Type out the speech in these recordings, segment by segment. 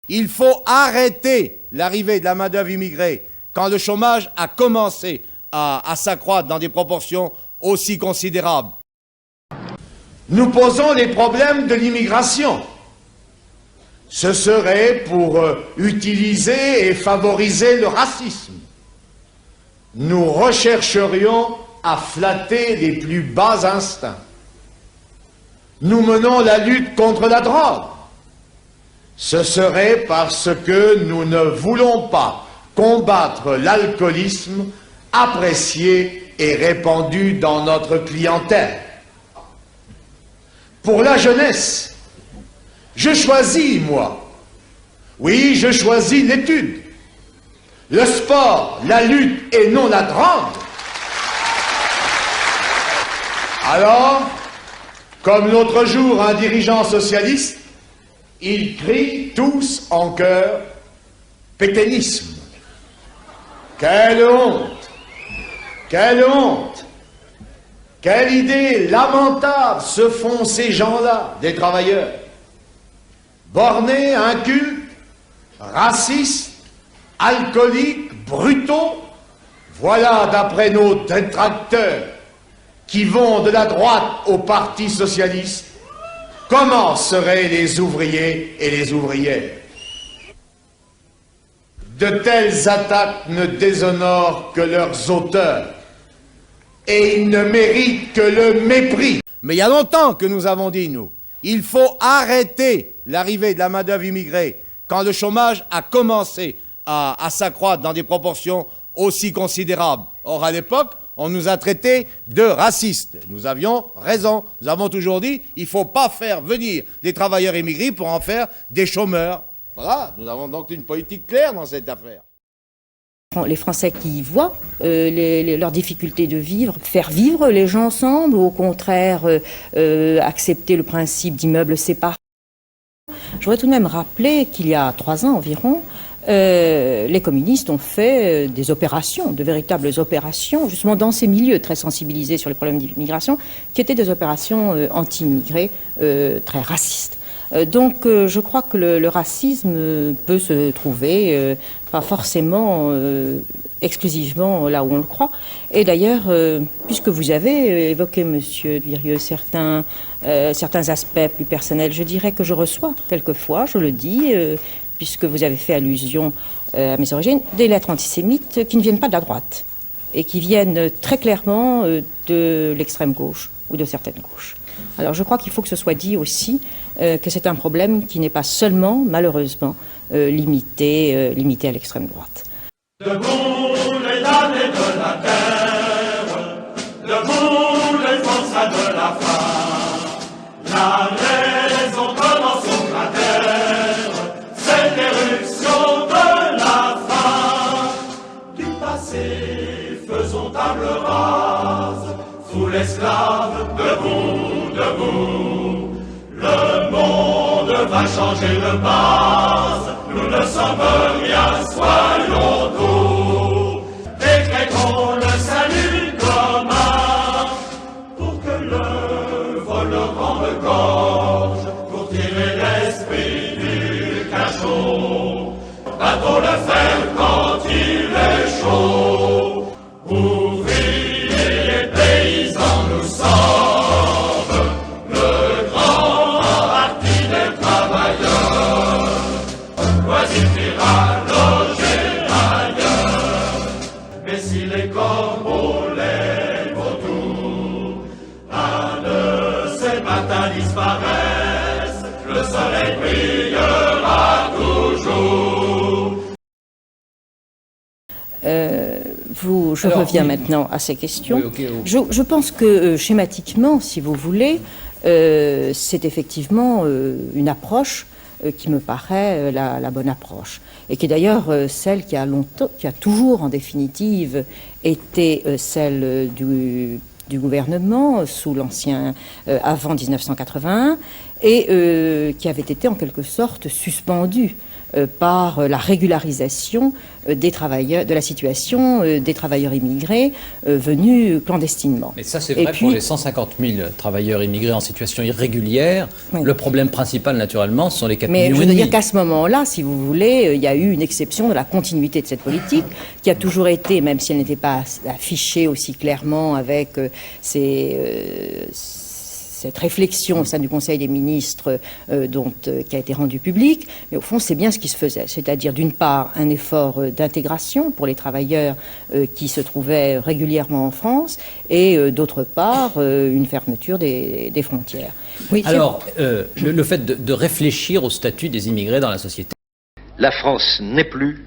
Il faut arrêter l'arrivée de la main-d'œuvre immigrée quand le chômage a commencé à s'accroître dans des proportions aussi considérables. Nous posons les problèmes de l'immigration. Ce serait pour utiliser et favoriser le racisme. Nous rechercherions à flatter les plus bas instincts. Nous menons la lutte contre la drogue. Ce serait parce que nous ne voulons pas combattre l'alcoolisme apprécié et répandu dans notre clientèle. Pour la jeunesse, je choisis, moi. Oui, je choisis l'étude, le sport, la lutte et non la drogue. Alors, comme l'autre jour un dirigeant socialiste, ils crient tous en chœur « pétainisme ». Quelle honte! Quelle honte! Quelle idée lamentable se font ces gens-là, des travailleurs. Bornés, incultes, racistes, alcooliques, brutaux, voilà, d'après nos détracteurs, qui vont de la droite au Parti socialiste, comment seraient les ouvriers et les ouvrières? De telles attaques ne déshonorent que leurs auteurs, et ils ne méritent que le mépris. Mais il y a longtemps que nous avons dit, nous, il faut arrêter l'arrivée de la main-d'œuvre immigrée quand le chômage a commencé à s'accroître dans des proportions aussi considérables. Or, à l'époque, on nous a traités de racistes. Nous avions raison. Nous avons toujours dit il ne faut pas faire venir des travailleurs immigrés pour en faire des chômeurs. Voilà, nous avons donc une politique claire dans cette affaire. Les Français qui voient leurs difficultés de vivre, faire vivre les gens ensemble, ou au contraire accepter le principe d'immeubles séparés. Je voudrais tout de même rappeler qu'il y a 3 ans environ, les communistes ont fait des opérations, de véritables opérations, justement dans ces milieux très sensibilisés sur les problèmes d'immigration, qui étaient des opérations anti-immigrés très racistes. Donc je crois que le racisme peut se trouver, pas forcément exclusivement là où on le croit. Et d'ailleurs, puisque vous avez évoqué, Monsieur Dvirieux, certains aspects plus personnels, je dirais que je reçois quelquefois, je le dis, puisque vous avez fait allusion à mes origines, des lettres antisémites qui ne viennent pas de la droite et qui viennent très clairement de l'extrême gauche ou de certaines gauches. Alors je crois qu'il faut que ce soit dit aussi que c'est un problème qui n'est pas seulement, malheureusement, limité à l'extrême droite. Debout les damnés de la terre, debout les forçats de la faim, la raison commence sur la terre, c'est l'éruption de la faim. Du passé, faisons table rase, sous l'esclave, debout, debout. Le monde va changer de base, nous ne sommes rien, soyons doux. Décrétons le salut commun, pour que le voleur rende gorge, pour tirer l'esprit du cachot. Battons le fer quand il est chaud, ouvriers et paysans nous sommes. Disparaissent, le soleil brillera toujours. Je reviens maintenant à ces questions. Oui, okay. Je pense que schématiquement, si vous voulez, c'est effectivement une approche qui me paraît la bonne approche. Et qui est d'ailleurs celle qui a toujours en définitive été celle du gouvernement sous l'ancien, avant 1981, et qui avait été en quelque sorte suspendu par la régularisation des travailleurs, de la situation des travailleurs immigrés venus clandestinement. Mais ça, c'est vrai pour les 150 000 travailleurs immigrés en situation irrégulière. Oui. Le problème principal, naturellement, ce sont les 4 millions et demi. Mais je veux dire qu'à ce moment-là, si vous voulez, il y a eu une exception de la continuité de cette politique qui a toujours été, même si elle n'était pas affichée aussi clairement avec cette réflexion au sein du Conseil des ministres qui a été rendue publique, mais au fond c'est bien ce qui se faisait, c'est-à-dire d'une part un effort d'intégration pour les travailleurs qui se trouvaient régulièrement en France et d'autre part une fermeture des frontières. Oui, alors le fait de réfléchir au statut des immigrés dans la société. La France n'est plus,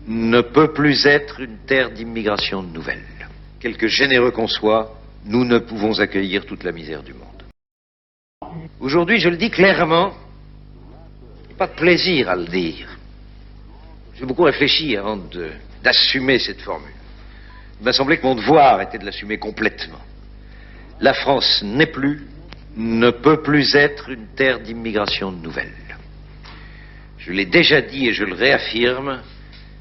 ne peut plus être une terre d'immigration nouvelle. Quelque généreux qu'on soit, nous ne pouvons accueillir toute la misère du monde. Aujourd'hui, je le dis clairement, pas de plaisir à le dire. J'ai beaucoup réfléchi avant d'assumer cette formule. Il m'a semblé que mon devoir était de l'assumer complètement. La France n'est plus, ne peut plus être une terre d'immigration nouvelle. Je l'ai déjà dit et je le réaffirme,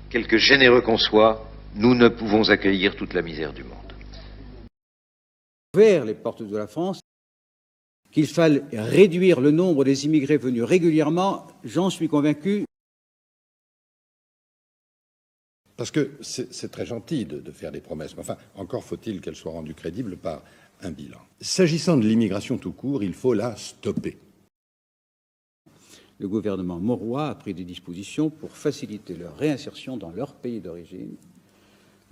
quelque généreux qu'on soit, nous ne pouvons accueillir toute la misère du monde. Vers les portes de la France, qu'il faille réduire le nombre des immigrés venus régulièrement, j'en suis convaincu. Parce que c'est très gentil de faire des promesses, mais enfin, encore faut-il qu'elles soient rendues crédibles par un bilan. S'agissant de l'immigration tout court, il faut la stopper. Le gouvernement Mauroy a pris des dispositions pour faciliter leur réinsertion dans leur pays d'origine,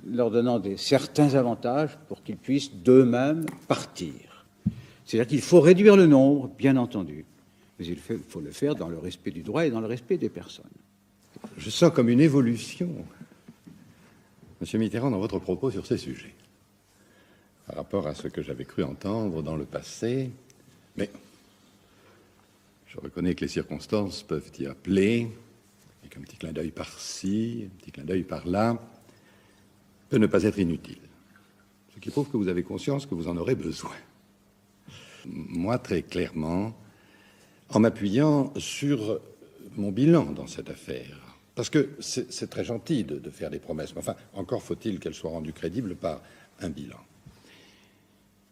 leur donnant certains avantages pour qu'ils puissent d'eux-mêmes partir. C'est-à-dire qu'il faut réduire le nombre, bien entendu, mais il faut le faire dans le respect du droit et dans le respect des personnes. Je sens comme une évolution, Monsieur Mitterrand, dans votre propos sur ces sujets, par rapport à ce que j'avais cru entendre dans le passé, mais je reconnais que les circonstances peuvent y appeler, et qu'un petit clin d'œil par-ci, un petit clin d'œil par-là, peut ne pas être inutile. Ce qui prouve que vous avez conscience que vous en aurez besoin. Moi, très clairement, en m'appuyant sur mon bilan dans cette affaire, parce que c'est très gentil de faire des promesses, mais enfin, encore faut-il qu'elles soient rendues crédibles par un bilan.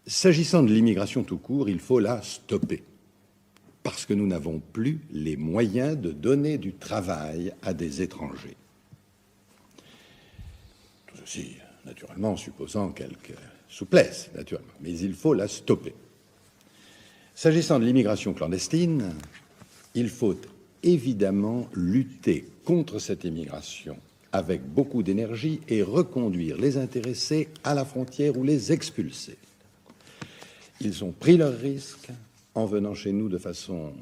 S'agissant de l'immigration tout court, il faut la stopper, parce que nous n'avons plus les moyens de donner du travail à des étrangers. Tout ceci, naturellement, en supposant quelques souplesses, naturellement, mais il faut la stopper. S'agissant de l'immigration clandestine, il faut évidemment lutter contre cette immigration avec beaucoup d'énergie et reconduire les intéressés à la frontière ou les expulser. Ils ont pris leurs risques en venant chez nous de façon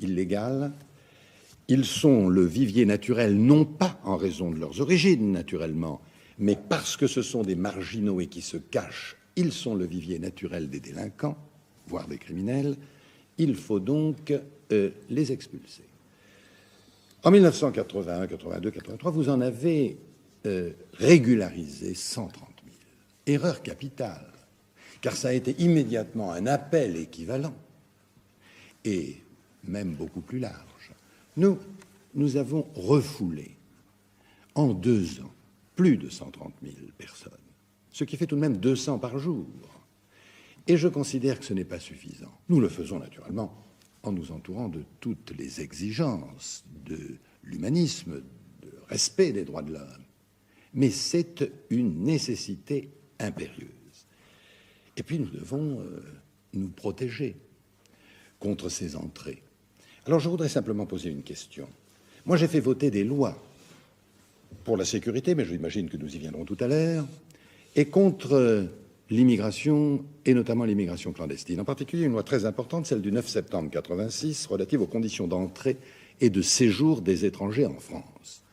illégale. Ils sont le vivier naturel, non pas en raison de leurs origines, naturellement, mais parce que ce sont des marginaux et qui se cachent. Ils sont le vivier naturel des délinquants, voire des criminels. Il faut donc les expulser. En 1981, 82, 83, vous en avez régularisé 130 000. Erreur capitale, car ça a été immédiatement un appel équivalent, et même beaucoup plus large. Nous avons refoulé, en 2 ans, plus de 130 000 personnes, ce qui fait tout de même 200 par jour. Et je considère que ce n'est pas suffisant. Nous le faisons naturellement en nous entourant de toutes les exigences de l'humanisme, de respect des droits de l'homme. Mais c'est une nécessité impérieuse. Et puis nous devons nous protéger contre ces entrées. Alors je voudrais simplement poser une question. Moi j'ai fait voter des lois pour la sécurité, mais j'imagine que nous y viendrons tout à l'heure, et contre l'immigration, et notamment l'immigration clandestine. En particulier, une loi très importante, celle du 9 septembre 86, relative aux conditions d'entrée et de séjour des étrangers en France.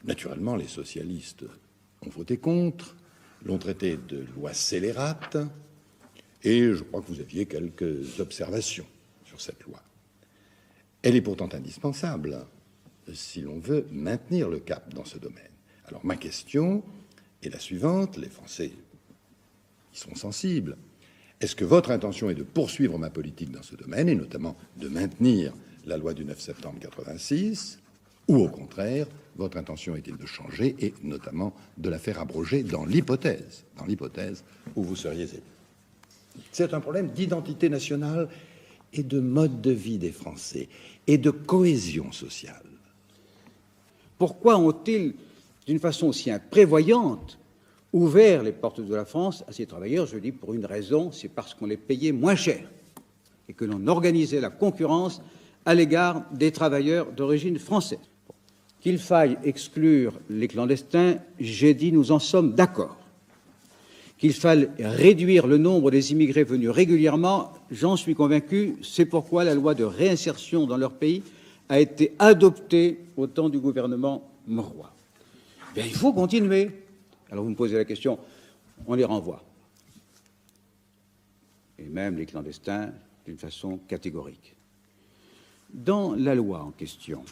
Naturellement, les socialistes ont voté contre, l'ont traité de loi scélérate, et je crois que vous aviez quelques observations sur cette loi. Elle est pourtant indispensable si l'on veut maintenir le cap dans ce domaine. Alors ma question est la suivante, les Français y sont sensibles. Est-ce que votre intention est de poursuivre ma politique dans ce domaine, et notamment de maintenir la loi du 9 septembre 86, Ou au contraire, votre intention est-il de changer et notamment de la faire abroger dans l'hypothèse où vous seriez élu. C'est un problème d'identité nationale et de mode de vie des Français et de cohésion sociale. Pourquoi ont-ils, d'une façon aussi imprévoyante, ouvert les portes de la France à ces travailleurs? Je dis pour une raison, c'est parce qu'on les payait moins cher et que l'on organisait la concurrence à l'égard des travailleurs d'origine française. Qu'il faille exclure les clandestins, j'ai dit nous en sommes d'accord. Qu'il faille réduire le nombre des immigrés venus régulièrement, j'en suis convaincu, c'est pourquoi la loi de réinsertion dans leur pays a été adoptée au temps du gouvernement Mauroy. Bien, il faut continuer. Alors vous me posez la question, on les renvoie. Et même les clandestins d'une façon catégorique. Dans la loi en question,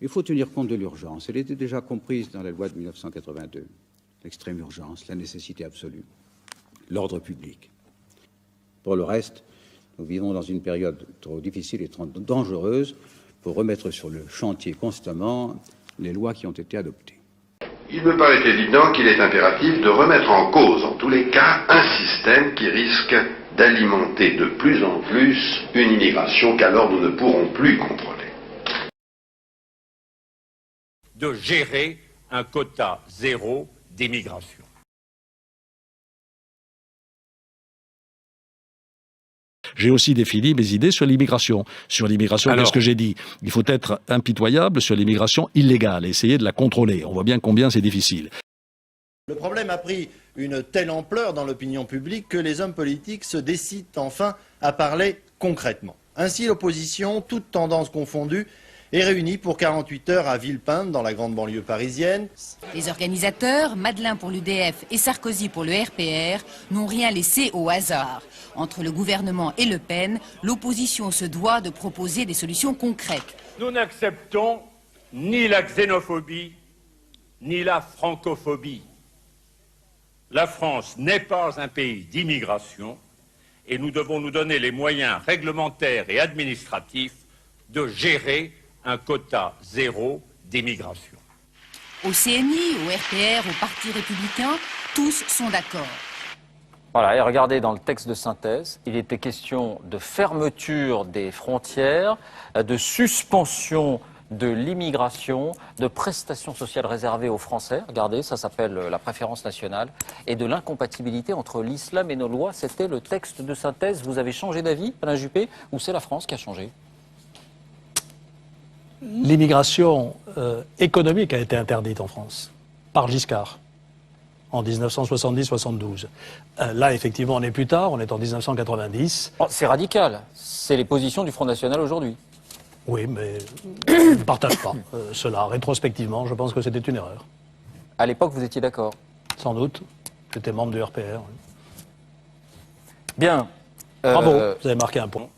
il faut tenir compte de l'urgence. Elle était déjà comprise dans la loi de 1982. L'extrême urgence, la nécessité absolue, l'ordre public. Pour le reste, nous vivons dans une période trop difficile et trop dangereuse pour remettre sur le chantier constamment les lois qui ont été adoptées. Il me paraît évident qu'il est impératif de remettre en cause, en tous les cas, un système qui risque d'alimenter de plus en plus une immigration qu'alors nous ne pourrons plus contrôler. De gérer un quota zéro d'immigration. J'ai aussi défini mes idées sur l'immigration. Sur l'immigration, qu'est-ce que j'ai dit? Il faut être impitoyable sur l'immigration illégale et essayer de la contrôler. On voit bien combien c'est difficile. Le problème a pris une telle ampleur dans l'opinion publique que les hommes politiques se décident enfin à parler concrètement. Ainsi, l'opposition, toutes tendances confondues, est réunie pour 48 heures à Villepinte, dans la grande banlieue parisienne. Les organisateurs, Madeleine pour l'UDF et Sarkozy pour le RPR, n'ont rien laissé au hasard. Entre le gouvernement et Le Pen, l'opposition se doit de proposer des solutions concrètes. Nous n'acceptons ni la xénophobie, ni la francophobie. La France n'est pas un pays d'immigration et nous devons nous donner les moyens réglementaires et administratifs de gérer un quota zéro d'immigration. Au CNI, au RPR, au Parti républicain, tous sont d'accord. Voilà, et regardez dans le texte de synthèse, il était question de fermeture des frontières, de suspension de l'immigration, de prestations sociales réservées aux Français, regardez, ça s'appelle la préférence nationale, et de l'incompatibilité entre l'islam et nos lois. C'était le texte de synthèse. Vous avez changé d'avis, Alain Juppé, ou c'est la France qui a changé? L'immigration économique a été interdite en France par Giscard en 1970-72. Là, effectivement, on est plus tard, on est en 1990. Oh, c'est radical, c'est les positions du Front National aujourd'hui. Oui, mais je ne partage pas cela. Rétrospectivement, je pense que c'était une erreur. À l'époque, vous étiez d'accord? Sans doute. J'étais membre du RPR. Bien. Bravo, vous avez marqué un point.